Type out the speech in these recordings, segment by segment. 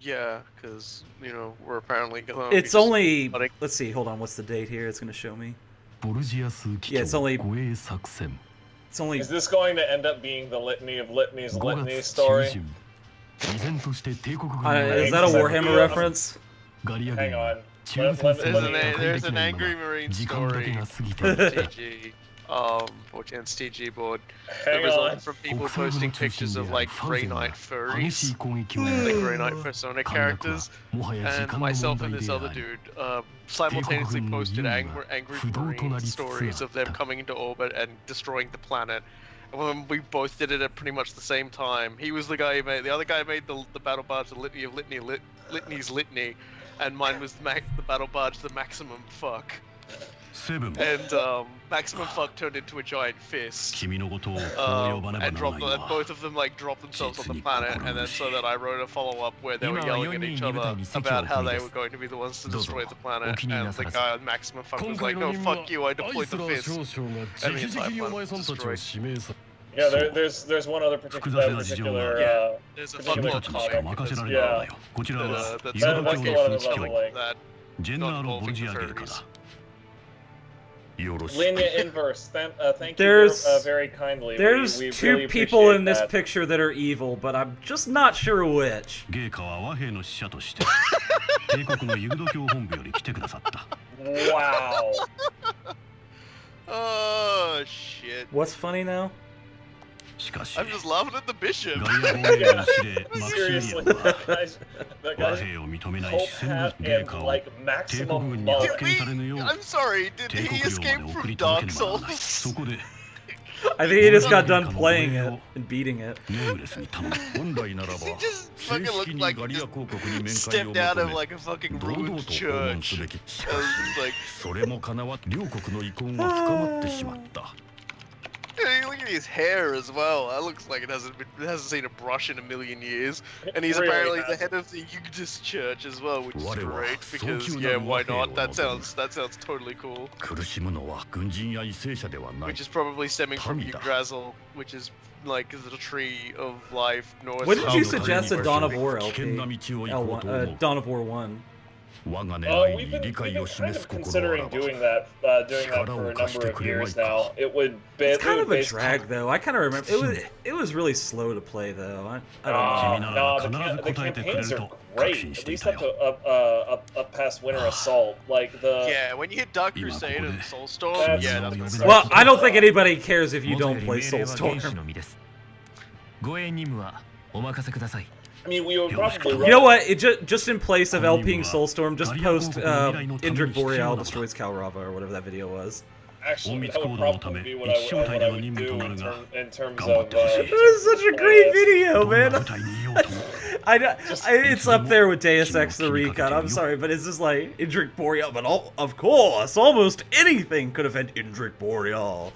Yeah, because, you know, we're apparently going It's only... Let's see, hold on, what's the date here? It's going to show me. Yeah, it's only... It's only... Is this going to end up being the Litany of Litany's Litany story? Is that a Warhammer reference? Hang on. There's an Angry Marine story from TG, against TG board. There was from people posting pictures of like Grey Knight furries, like Grey Knight persona characters, and myself and this other dude simultaneously posted Angry Marine stories of them coming into orbit and destroying the planet. And we both did it at pretty much the same time. He was the guy who made, the other guy made the battle barge, the Litany of Litany's Litany. And mine was the battle barge, the Maximum Fuck. And Maximum Fuck turned into a giant fist. And both of them like dropped themselves on the planet. And then so that I wrote a follow-up where they were yelling at each other about how they were going to be the ones to destroy the planet. And the guy on Maximum Fuck was like, "No, fuck you! I deployed the fist." And the entire planet was destroyed. Yeah, there's one other particular there's a particular fucking comic. Yeah, that's the one I was leveling. That not involving the furries. Linya Inverse, thank you very kindly. There's we two really people in this that. picture that are evil, but I'm just not sure which. Wow. Oh shit. What's funny now? I'm just laughing at the bishop. Seriously, that guy's hope hat and like maximum mullet. I'm sorry, did he escape from Dark Souls? I think he just got done playing it and beating it. He just fucking looked like he just stepped out of like a fucking ruined church. Like, look at his hair as well. That looks like it hasn't seen a brush in a million years. And he's apparently the head of the Yugdis Church as well, which is great because yeah, why not? That sounds totally cool. Which is probably stemming from Yggdrasil, which is like the tree of life. North. What did you suggest at Dawn of War LP? Dawn of War 1. We've been kind of considering doing that for a number of years now. It's kind of a drag though. I kind of remember it was really slow to play though. I don't know. No, the campaigns are great. At least up past Winter Assault, like the. Yeah, when you hit Dark Crusade and Soulstorm, that's well, I don't think anybody cares if you don't play Soulstorm. I mean, we would probably. You know what? Just in place of LPing Soulstorm, just post Indrik Boreal destroys Kalrava or whatever that video was. Actually, that would probably be what I would do in terms of. It was such a great video, man. It's up there with Deus Ex: The Recon. I'm sorry, but it's just like Indrik Boreal. But of course, almost anything could have had Indrik Boreal.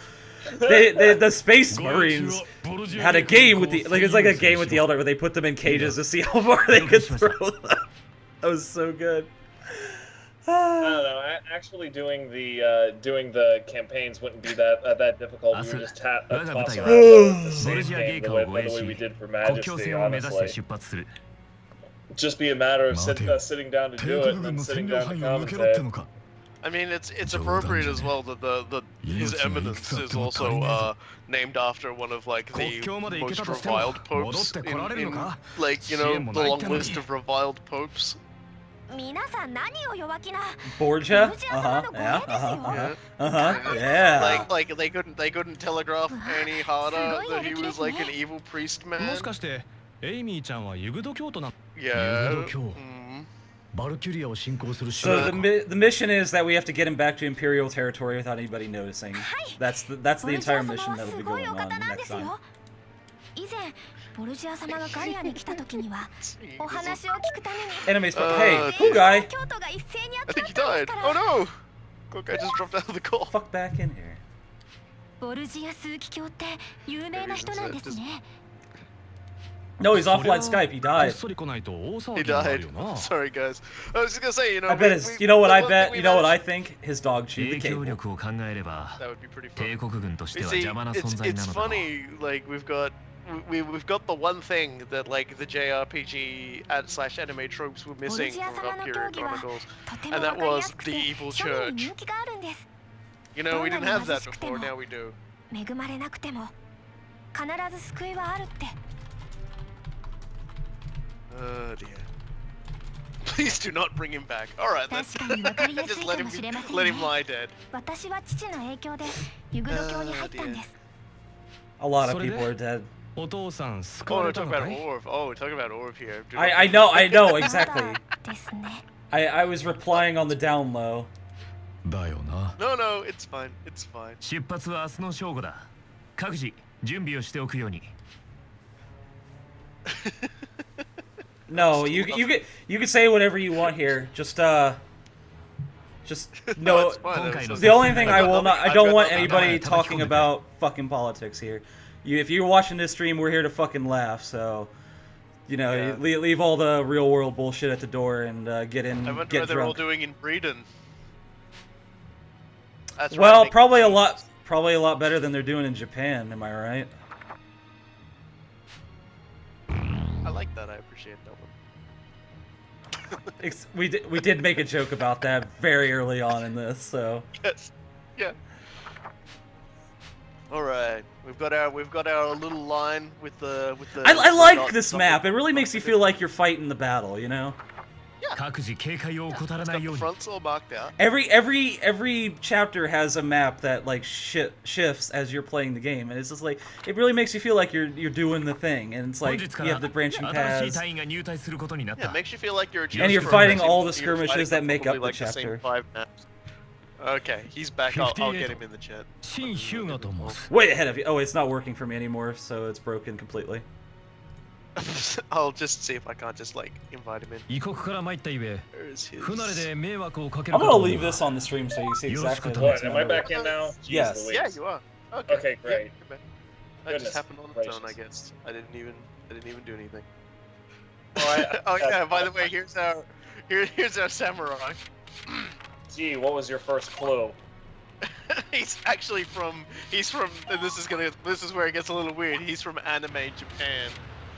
The Space Marines had a game with it's like a game with the Eldar where they put them in cages to see how far they could throw them. That was so good. I don't know. Actually, doing the campaigns wouldn't be that difficult. We would just toss around the same game the way we did for Majesty. Honestly, just be a matter of sitting down to do it and then sitting down to commentate. I mean, it's appropriate as well that his eminence is also named after one of like the most reviled popes in like the long list of reviled popes. Borgia? Yeah. Like they couldn't telegraph any harder that he was like an evil priest man. Yeah. So the mission is that we have to get him back to Imperial territory without anybody noticing. That's the entire mission that will be going on next time. Anime spot. Hey, cool guy. I think he died. Oh no! Cool guy just dropped out of the call. Fuck back in here. No, he's offline Skype. He died. He died. Sorry, guys. I was just gonna say, I bet his. You know what I bet? You know what I think? His dog chewed the cable. That would be pretty funny. See, it's funny. Like we've got we've got the one thing that like the JRPG / anime tropes were missing from Valkyria Chronicles, and that was the evil church. You know, we didn't have that before. Now we do. Oh dear. Please do not bring him back. All right, then. Just let him lie dead. A lot of people are dead. Oh, we're talking about Orv. Oh, we're talking about Orv here. I know exactly. I was replying on the down low. No, it's fine. It's fine. No, you can say whatever you want here. Just no. No, it's fine. The only thing I don't want anybody talking about fucking politics here. If you're watching this stream, we're here to fucking laugh. So, you know, Yeah. leave all the real world bullshit at the door and get in. I wonder get what they're all drunk. doing in Breeden. That's where I Well, think- probably a lot better than they're doing in Japan. Am I right? I like that. I appreciate that one. We did make a joke about that very early on in this. So. Yes. Yeah. All right. We've got our little line with the. I like dot- this dot- map. It really makes you feel like you're fighting the battle. You know. It's got the fronts all marked out. Every chapter has a map that like shifts as you're playing the game, and it's just like it really makes you feel like you're doing the thing, and it's like you have the branching paths, Yeah, it makes you feel like you're. and you're fighting all the skirmishes that make up the like the same chapter. 5 maps. Okay, he's back. I'll get him in the chat. Way ahead of you. Oh, it's not working for me anymore, so it's broken completely. I'll just see if I can't just like invite him in. Where is his? I'm gonna leave this on the stream so you see exactly the next What? Am I number. back in now? Jeez Yes. Louise. Yeah, you are. Okay. Okay, great. Yeah, you're back. That Goodness just happened on its own, I gracious. guess. I didn't even do anything. Oh, Oh yeah. By the way, here's our samurai. Gee, what was your first clue? He's from. And this is where it gets a little weird. He's from anime Japan.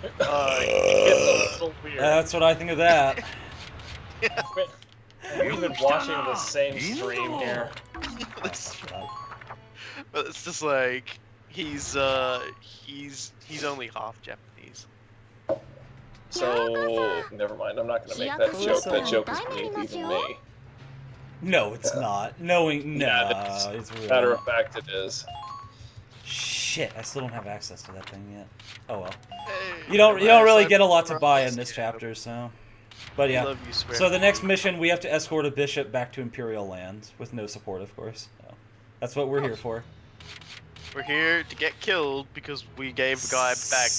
It's a little weird. That's what I think of that. We've been watching the same stream here. But it's just like he's only half Japanese. So never mind. I'm not gonna make that joke. That joke is beneath even me. No, it's not. No, Yeah, it's real. Matter of fact, it is. Shit, I still don't have access to that thing yet. Oh well. Hey, You don't really Cyber get a lot to buy in Cyber this Cyber. chapter, so. But I yeah. love you, Swear. So the next mission, we have to escort a bishop back to Imperial land with no support, of course. So that's what we're here for. We're here to get killed because we gave the guy back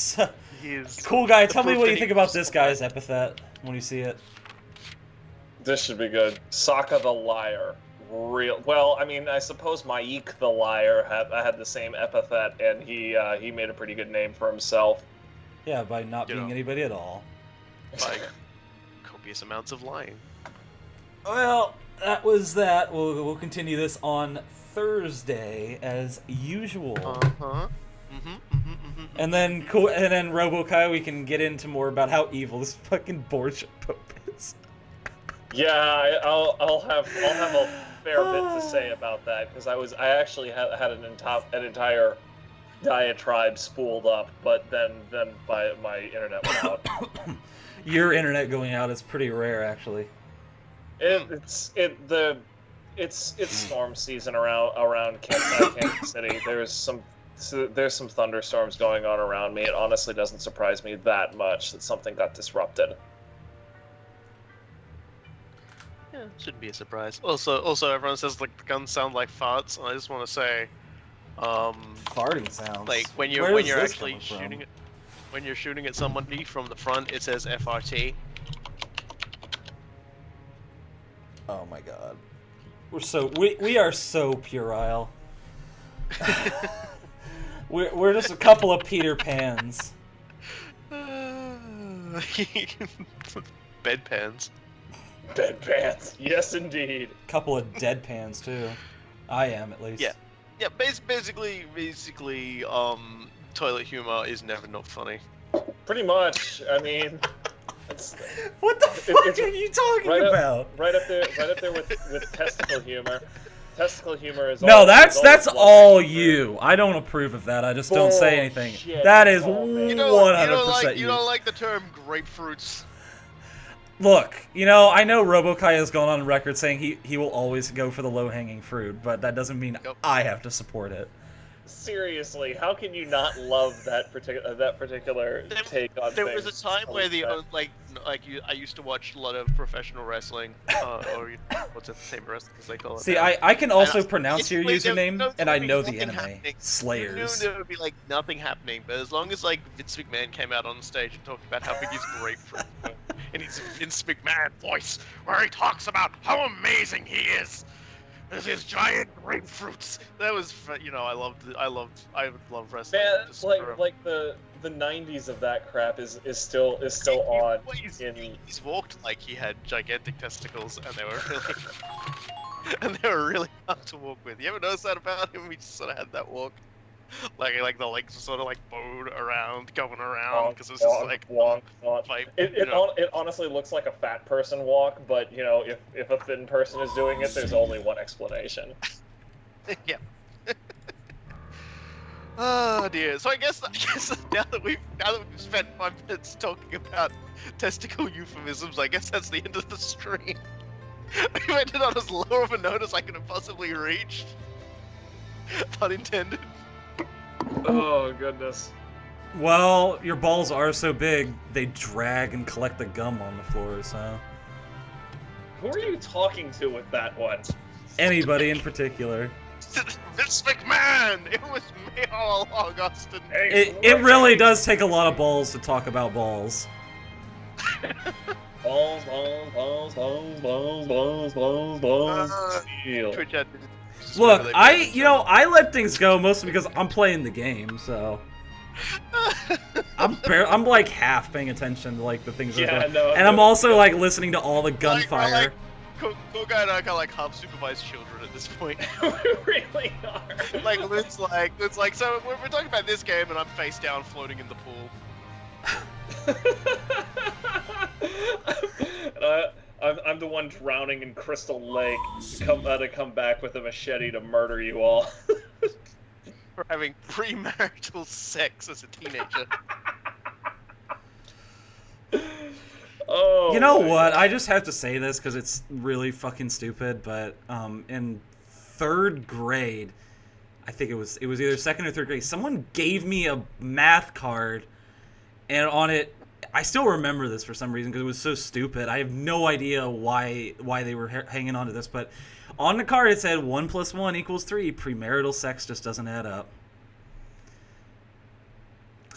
his. Cool guy, tell me proof what that you he think about was this alive. guy's epithet when you see it. This should be good. Sokka the Liar. Real well. I mean, I suppose Maik the Liar had the same epithet, and he made a pretty good name for himself. Yeah, by not You being know. anybody at all. By copious amounts of lying. Well, that was that. We'll continue this on Thursday as usual. Uh-huh. And then RoboKai, we can get into more about how evil this fucking Borgia Pope is. Yeah, I'll have a fair bit to say about that because I actually had an entire diatribe spooled up, but then my internet went out. Your internet going out is pretty rare, actually. It's storm season around Kansas City. There's some thunderstorms going on around me. It honestly doesn't surprise me that much that something got disrupted. Yeah, shouldn't be a surprise. Also, everyone says like the guns sound like farts, and I just want to say, Farting sounds. like when Where you're is this actually coming from? shooting it, when you're shooting at somebody from the front, it says FRT. Oh my god. We are so puerile. we're just a couple of Peter Pans. Bedpans. Bedpans. Yes, indeed. Couple of dead pans too. I am at least. Yeah. Yeah, basically, toilet humor is never not funny. Pretty much. I mean, what the fuck are you talking about? Right up there with testicle humor. Testicle humor is no, that's all you. I don't approve of that. I just don't say anything. That is 100% you don't like the term grapefruits. Look, I know Robokai has gone on record saying he will always go for the low-hanging fruit, but that doesn't mean I have to support it. Seriously, how can you not love that particular take on There things? was a time where I used to watch a lot of professional wrestling, or what's it, the same wrestling as they call it. See, now. I can also pronounce your username, and I know the anime. Happening. Slayers. You knew there would be like nothing happening, but as long as like Vince McMahon came out on stage and talked about how big his grapefruit was, in his Vince McMahon voice, where he talks about how amazing he is. There's his giant grapefruits. That was, I love wrestling. Man, like the 90s of that crap is still on. He's walked like he had gigantic testicles, and they were really hard to walk with. You ever notice that about him? He just sort of had that walk, like the legs were sort of like bowed around, going around, because it was just like pipe. It honestly looks like a fat person walk, but if a thin person is doing it, there's only one explanation. Yeah. Oh dear. So I guess now that we've spent 5 minutes talking about testicle euphemisms, I guess that's the end of the stream. We ended on as low of a note as I could have possibly reached. Pun intended. Oh goodness. Well, your balls are so big, they drag and collect the gum on the floor, so... Who are you talking to with that one? Anybody in particular. Vince McMahon! It was me all along, Austin. It really does take a lot of balls to talk about balls. Balls. Look, I let things go mostly because I'm playing the game, so... I'm like half paying attention to like the things that are going. And I'm also like listening to all the gunfire. Cool guy and I got like half supervised children at this point. We really are. Like Lynn's like, so we're talking about this game and I'm face down floating in the pool. I'm the one drowning in Crystal Lake to come back with a machete to murder you all. For having premarital sex as a teenager. Oh. You know what? I just have to say this because it's really fucking stupid. But in 3rd grade, I think it was either 2nd or 3rd grade. Someone gave me a math card, and on it, I still remember this for some reason because it was so stupid. I have no idea why they were hanging on to this, but on the card it said 1 + 1 = 3. Premarital sex just doesn't add up.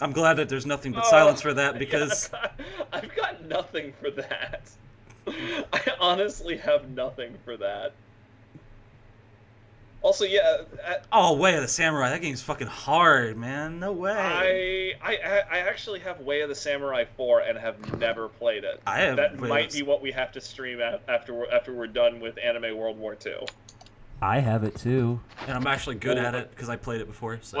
I'm glad that there's nothing but silence for that because... Yeah, I've got nothing for that. I honestly have nothing for that. Also, yeah... Oh, Way of the Samurai. That game's fucking hard, man. No way. I actually have Way of the Samurai 4 and have never played it. I have. That might be what we have to stream after we're done with Anime World War II. I have it too. And I'm actually good at it because I played it before. So.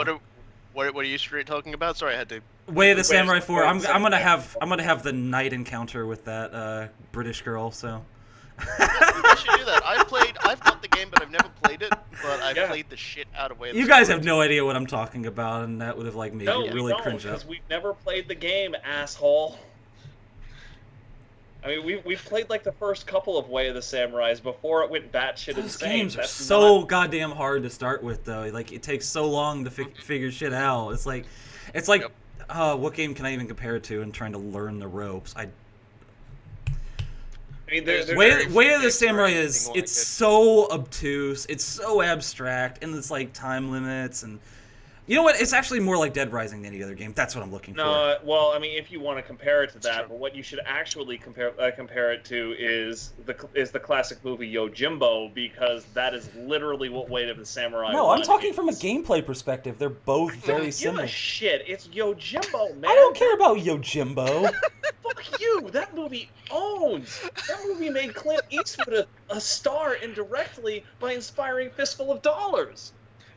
What are you straight talking about? Sorry, I had to. Way of the Samurai 4. I'm gonna have the night encounter with that British girl. So. I should do that. I've got the game, but I've never played it. But I've played the shit out of Way of the You guys have no idea what I'm talking about, and that would have like made me really cringe up. Because we've never played the game, asshole. I mean, we've played like the first couple of Way of the Samurais before it went batshit insane. Those games are so goddamn hard to start with, though. Like it takes so long to figure shit out. It's like, what game can I even compare it to? And trying to learn the ropes. I mean, Way of the Samurai it's so obtuse, it's so abstract, and it's like time limits and. You know what? It's actually more like Dead Rising than any other game. That's what I'm looking for. No, well, I mean, if you want to compare it to that, but what you should actually compare it to is the classic movie Yojimbo, because that is literally what Way of the Samurai. No, I'm talking from a gameplay perspective. They're both very similar. Give a shit. It's Yojimbo, man. I don't care about Yojimbo. Fuck you. That movie owns. That movie made Clint Eastwood a star indirectly by inspiring Fistful of Dollars.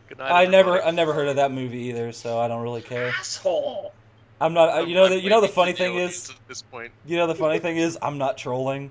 Good night, I everybody. never heard of that movie either, so I don't really care. Asshole. I'm not. I'm You know the waiting funny for the thing audience is. at this point. You know the funny thing is, I'm not trolling.